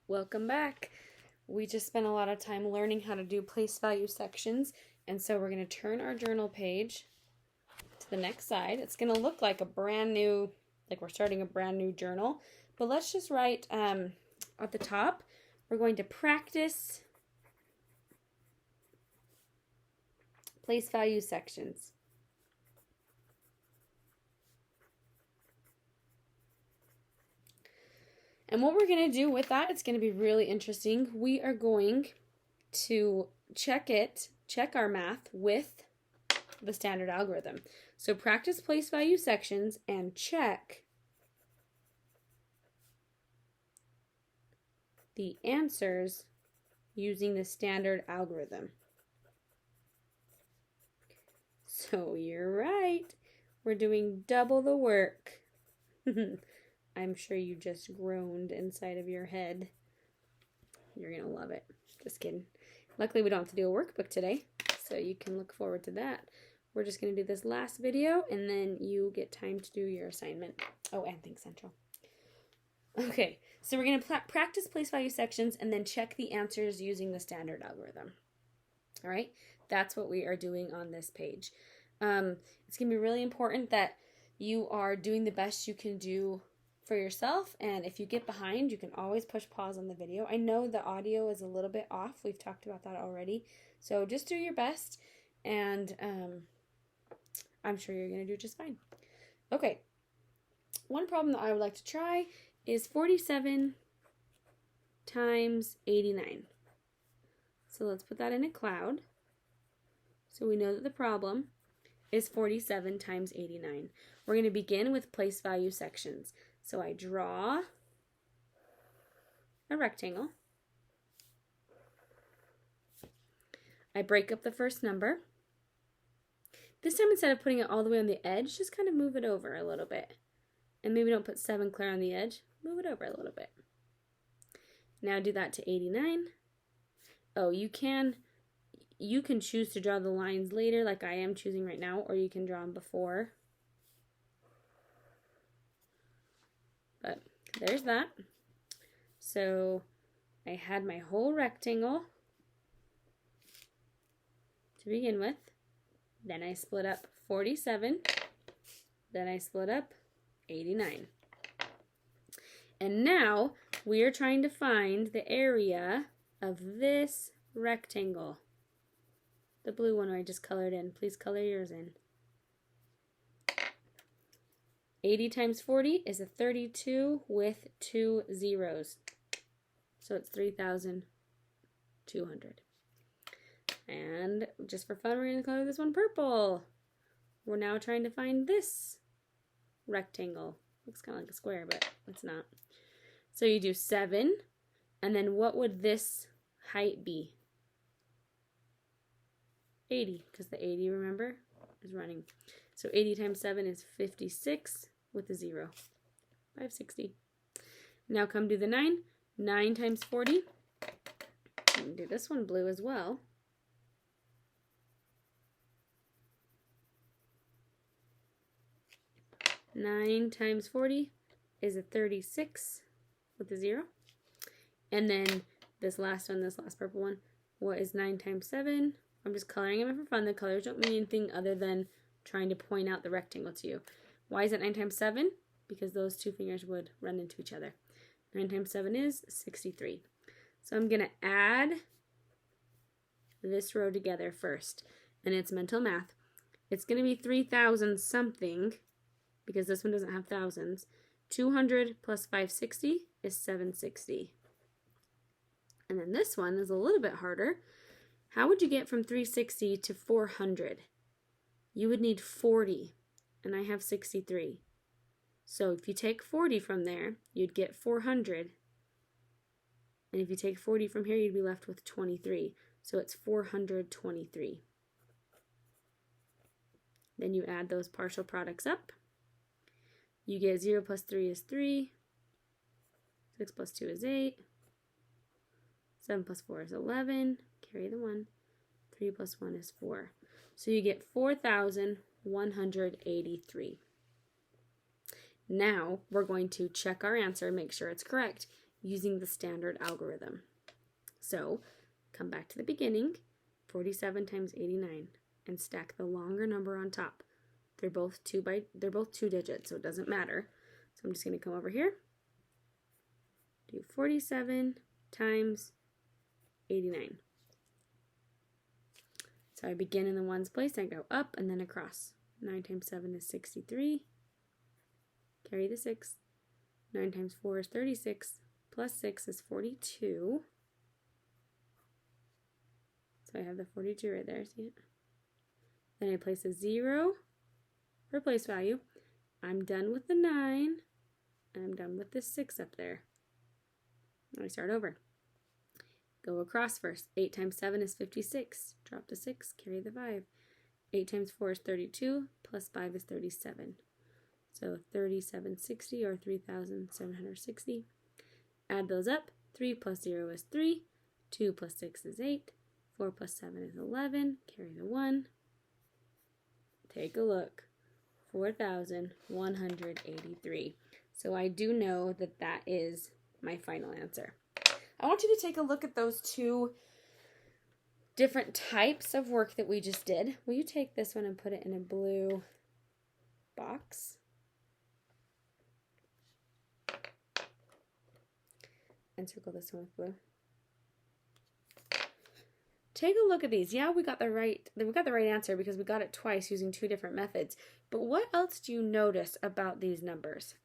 Welcome back. We just spent a lot of time learning how to do place value sections, and so we're going to turn our journal page to the next side. It's going to look like a brand new, like we're starting a brand new journal, but let's just write at the top, we're going to practice place value sections. And what we're going to do with that, it's going to be really interesting. We are going to check our math with the standard algorithm. So practice place value sections and check the answers using the standard algorithm. So you're right. We're doing double the work. I'm sure you just groaned inside of your head. You're going to love it. Just kidding. Luckily, we don't have to do a workbook today, so you can look forward to that. We're just going to do this last video, and then you get time to do your assignment. Oh, and Think Central. Okay, so we're going to practice place value sections and then check the answers using the standard algorithm. All right, that's what we are doing on this page. It's going to be really important that you are doing the best you can do for yourself, and if you get behind, you can always push pause on the video. I know the audio is a little bit off. We've talked about that already. So just do your best, and I'm sure you're going to do just fine. Okay, one problem that I would like to try is 47 times 89. So let's put that in a cloud. So we know that the problem is 47 times 89. We're going to begin with place value sections. So I draw a rectangle. I break up the first number. This time, instead of putting it all the way on the edge, just kind of move it over a little bit. And maybe don't put 7 clear on the edge. Move it over a little bit. Now do that to 89. Oh, you can choose to draw the lines later, like I am choosing right now, or you can draw them before. But there's that. So I had my whole rectangle to begin with. Then I split up 47. Then I split up 89. And now we are trying to find the area of this rectangle. The blue one I just colored in. Please color yours in. 80 times 40 is a 32 with 2 zeros. So it's 3,200. And just for fun, we're going to color this one purple. We're now trying to find this rectangle. Looks kind of like a square, but it's not. So you do 7, and then what would this height be? 80, because the 80, remember, is running. So 80 times 7 is 56 with a 0. 560. Now come do the 9. 9 times 40. And do this one blue as well. Nine times 40 is a 36 with a 0. And then this last one, this last purple one, what is 9 times 7? I'm just coloring them for fun. The colors don't mean anything other than trying to point out the rectangle to you. Why is it 9 times 7? Because those two fingers would run into each other. 9 times 7 is 63. So I'm going to add this row together first. And it's mental math. It's going to be 3,000 something, because this one doesn't have thousands. 200 plus 560 is 760. And then this one is a little bit harder. How would you get from 360 to 400? You would need 40, and I have 63. So if you take 40 from there, you'd get 400. And if you take 40 from here, you'd be left with 23. So it's 423. Then you add those partial products up. You get 0 plus 3 is 3. 6 plus 2 is 8. 7 plus 4 is 11. Carry the 1. 3 plus 1 is 4. So you get 4,183. Now we're going to check our answer, make sure it's correct, using the standard algorithm. So come back to the beginning, 47 times 89, and stack the longer number on top. They're both two digits, so it doesn't matter. So I'm just going to come over here, do 47 times 89. So I begin in the ones place, I go up and then across. 9 times 7 is 63. Carry the 6. 9 times 4 is 36. Plus 6 is 42. So I have the 42 right there, see it? Then I place a 0 for place value. I'm done with the 9, and I'm done with the 6 up there. I start over. Go across first. 8 times 7 is 56. Drop the 6, carry the 5. 8 times 4 is 32, plus 5 is 37. So 3760 or 3,760. Add those up. 3 plus 0 is 3. 2 plus 6 is 8. 4 plus 7 is 11. Carry the 1. Take a look. 4,183. So I do know that that is my final answer. I want you to take a look at those two different types of work that we just did. Will you take this one and put it in a blue box? And circle this one with blue. Take a look at these. Yeah, we got the right answer because we got it twice using two different methods. But what else do you notice about these numbers?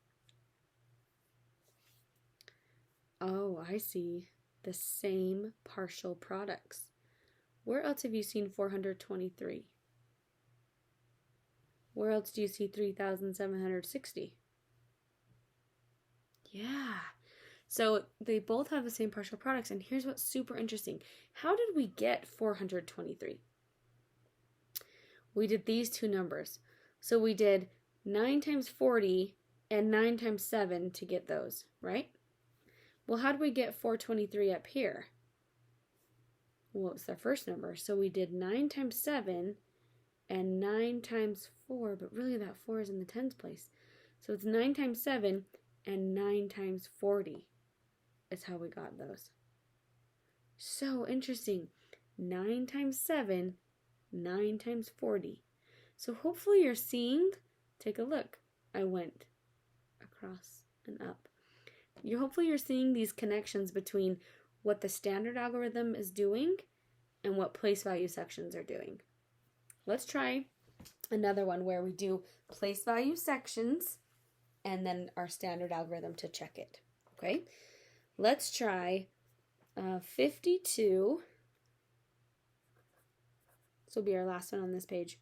Oh, I see. The same partial products. Where else have you seen 423? Where else do you see 3,760? Yeah. So they both have the same partial products, and here's what's super interesting. How did we get 423? We did these two numbers. So we did 9 times 40 and 9 times 7 to get those, right? Well, how did we get 423 up here? Well, it's our first number. So we did 9 times 7 and 9 times 4, but really that 4 is in the tens place. So it's 9 times 7 and 9 times 40 is how we got those. So interesting. 9 times 7, 9 times 40. So hopefully you're seeing, take a look. I went across and up. Hopefully you're seeing these connections between what the standard algorithm is doing and what place value sections are doing. Let's try another one where we do place value sections and then our standard algorithm to check it. Okay, let's try 52. This will be our last one on this page.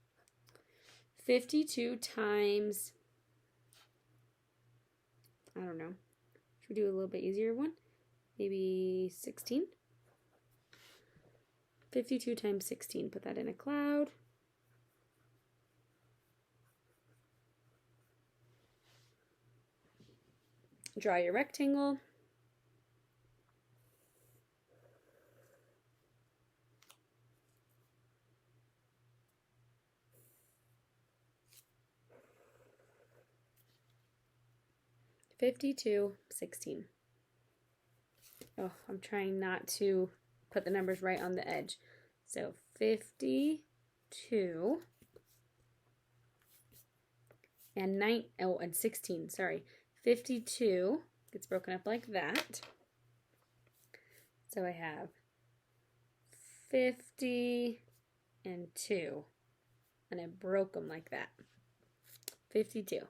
52 times, I don't know. Should we do a little bit easier one? Maybe 16? 52 times 16. Put that in a cloud. Draw your rectangle. $52, 16. Oh, I'm trying not to put the numbers right on the edge. So 52 and 16, sorry. 52 gets broken up like that. So I have 50 and 2. And I broke them like that. 52.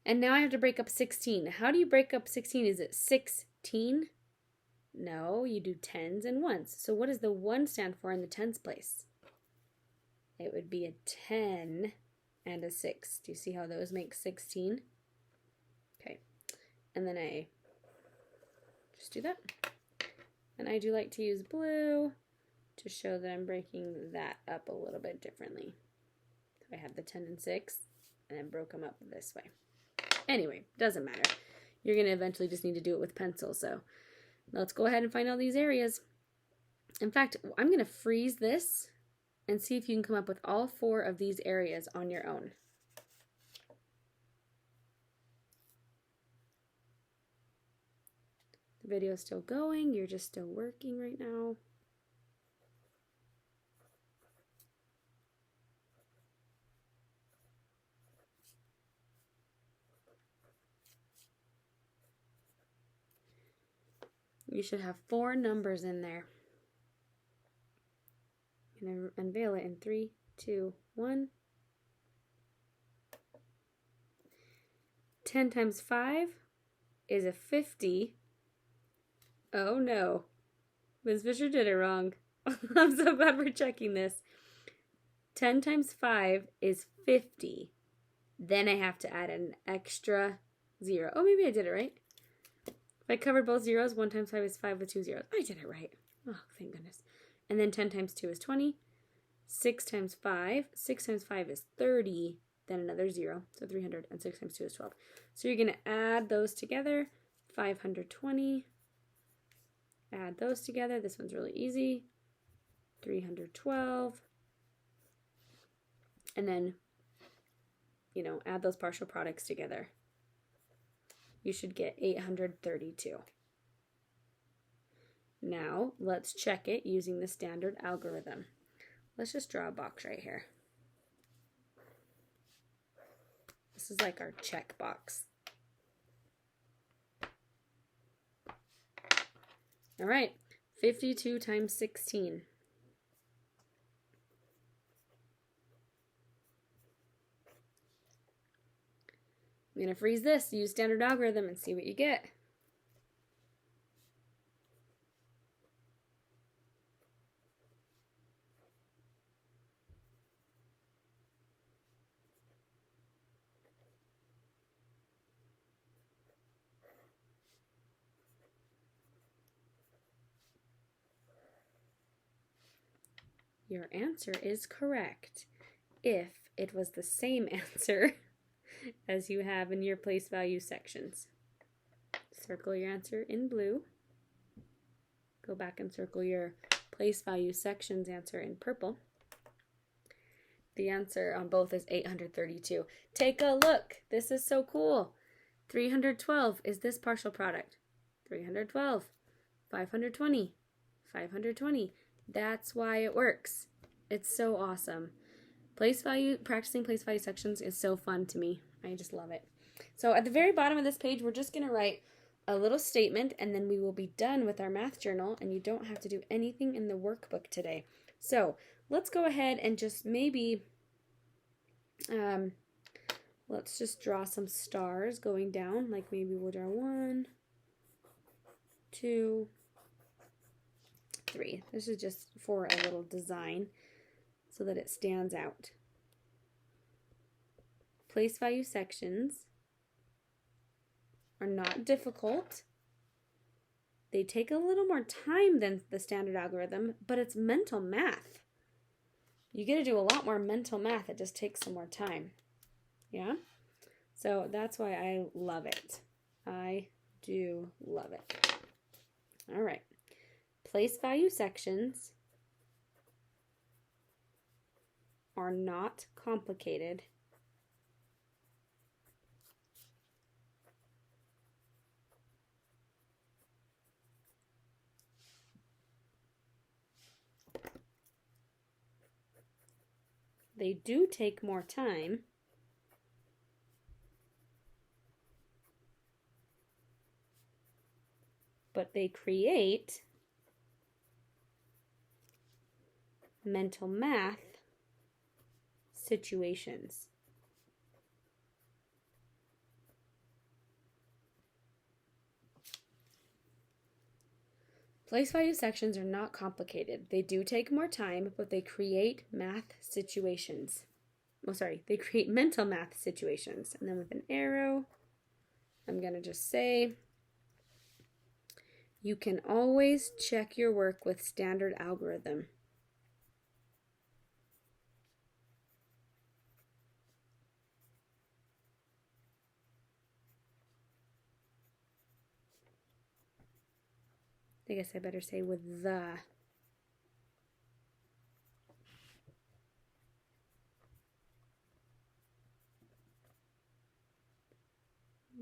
And now I have to break up 16. How do you break up 16? Is it 16? No, you do tens and ones. So what does the 1 stand for in the tens place? It would be a 10 and a 6. Do you see how those make 16? Okay. And then I just do that. And I do like to use blue to show that I'm breaking that up a little bit differently. So I have the 10 and 6 and then broke them up this way. Anyway, doesn't matter. You're going to eventually just need to do it with pencil. So let's go ahead and find all these areas. In fact, I'm going to freeze this and see if you can come up with all 4 of these areas on your own. The video is still going. You're just still working right now. You should have 4 numbers in there. I'm going to unveil it in 3, 2, 1. 10 times 5 is a 50. Oh no. Ms. Fisher did it wrong. I'm so glad we're checking this. 10 times 5 is 50. Then I have to add an extra 0. Oh, maybe I did it right. If I covered both zeros, 1 times 5 is 5 with 2 zeros. I did it right. Oh, thank goodness. And then 10 times 2 is 20. 6 times 5. 6 times 5 is 30. Then another 0. So 300. And 6 times 2 is 12. So you're going to add those together. 520. Add those together. This one's really easy. 312. And then, add those partial products together. You should get 832. Now, let's check it using the standard algorithm. Let's just draw a box right here. This is like our check box. All right, 52 times 16. I'm going to freeze this, use standard algorithm, and see what you get. Your answer is correct if it was the same answer as you have in your place value sections. Circle your answer in blue. Go back and circle your place value sections answer in purple. The answer on both is 832. Take a look. This is so cool. 312 is this partial product. 312. 520. 520. That's why it works. It's so awesome. Practicing place value sections is so fun to me. I just love it. So at the very bottom of this page, we're just going to write a little statement, and then we will be done with our math journal, and you don't have to do anything in the workbook today. So let's go ahead and just maybe, let's just draw some stars going down. Like maybe we'll draw 1, 2, 3. This is just for a little design so that it stands out. Place value sections are not difficult. They take a little more time than the standard algorithm, but it's mental math. You get to do a lot more mental math. It just takes some more time. Yeah? So that's why I love it. I do love it. All right. Place value sections are not complicated. They do take more time. But they create mental math situations. Place value sections are not complicated. They do take more time, but they create math situations. They create mental math situations. And then with an arrow, I'm going to just say, you can always check your work with standard algorithm. I guess I better say with the.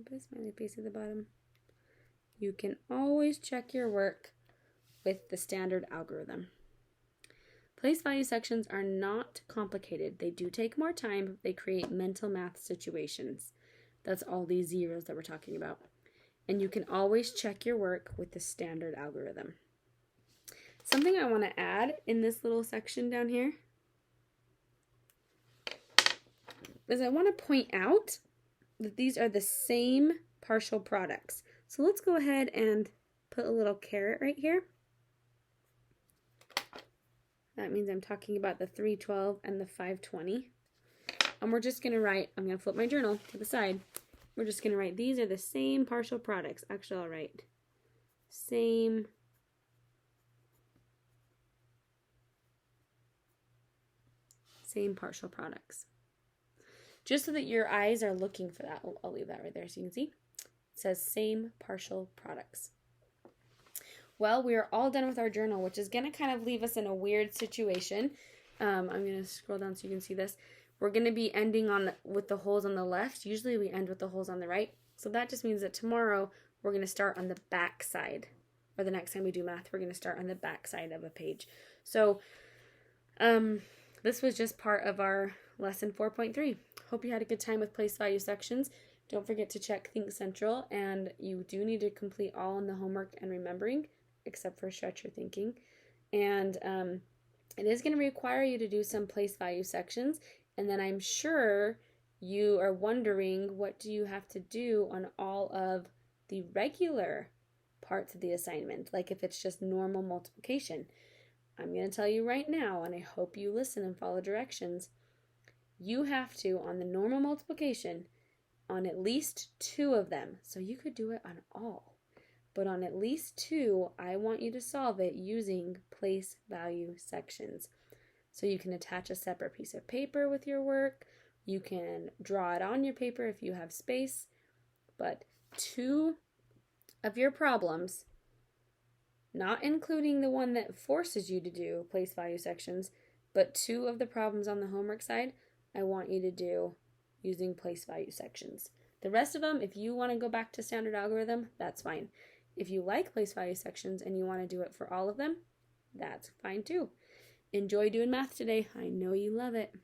Put a smiley face at the bottom. You can always check your work with the standard algorithm. Place value sections are not complicated. They do take more time, but they create mental math situations. That's all these zeros that we're talking about. And you can always check your work with the standard algorithm. Something I want to add in this little section down here is I want to point out that these are the same partial products. So let's go ahead and put a little caret right here. That means I'm talking about the 312 and the 520. And we're just going to write, I'm going to flip my journal to the side. We're just going to write, these are the same partial products. Actually, I'll write same partial products. Just so that your eyes are looking for that. I'll leave that right there so you can see. It says same partial products. Well, we are all done with our journal, which is going to kind of leave us in a weird situation. I'm going to scroll down so you can see this. We're going to be ending with the holes on the left. Usually we end with the holes on the right. So that just means that tomorrow we're going to start on the back side. Or the next time we do math, we're going to start on the back side of a page. So this was just part of our lesson 4.3. Hope you had a good time with place value sections. Don't forget to check Think Central, and you do need to complete all in the homework and remembering, except for stretch your thinking. And it is going to require you to do some place value sections. And then I'm sure you are wondering, what do you have to do on all of the regular parts of the assignment? Like if it's just normal multiplication. I'm going to tell you right now, and I hope you listen and follow directions. You have to, on the normal multiplication, on at least 2 of them. So you could do it on all. But on at least 2, I want you to solve it using place value sections. So you can attach a separate piece of paper with your work. You can draw it on your paper if you have space. But 2 of your problems, not including the one that forces you to do place value sections, but 2 of the problems on the homework side, I want you to do using place value sections. The rest of them, if you want to go back to standard algorithm, that's fine. If you like place value sections and you want to do it for all of them, that's fine too. Enjoy doing math today. I know you love it.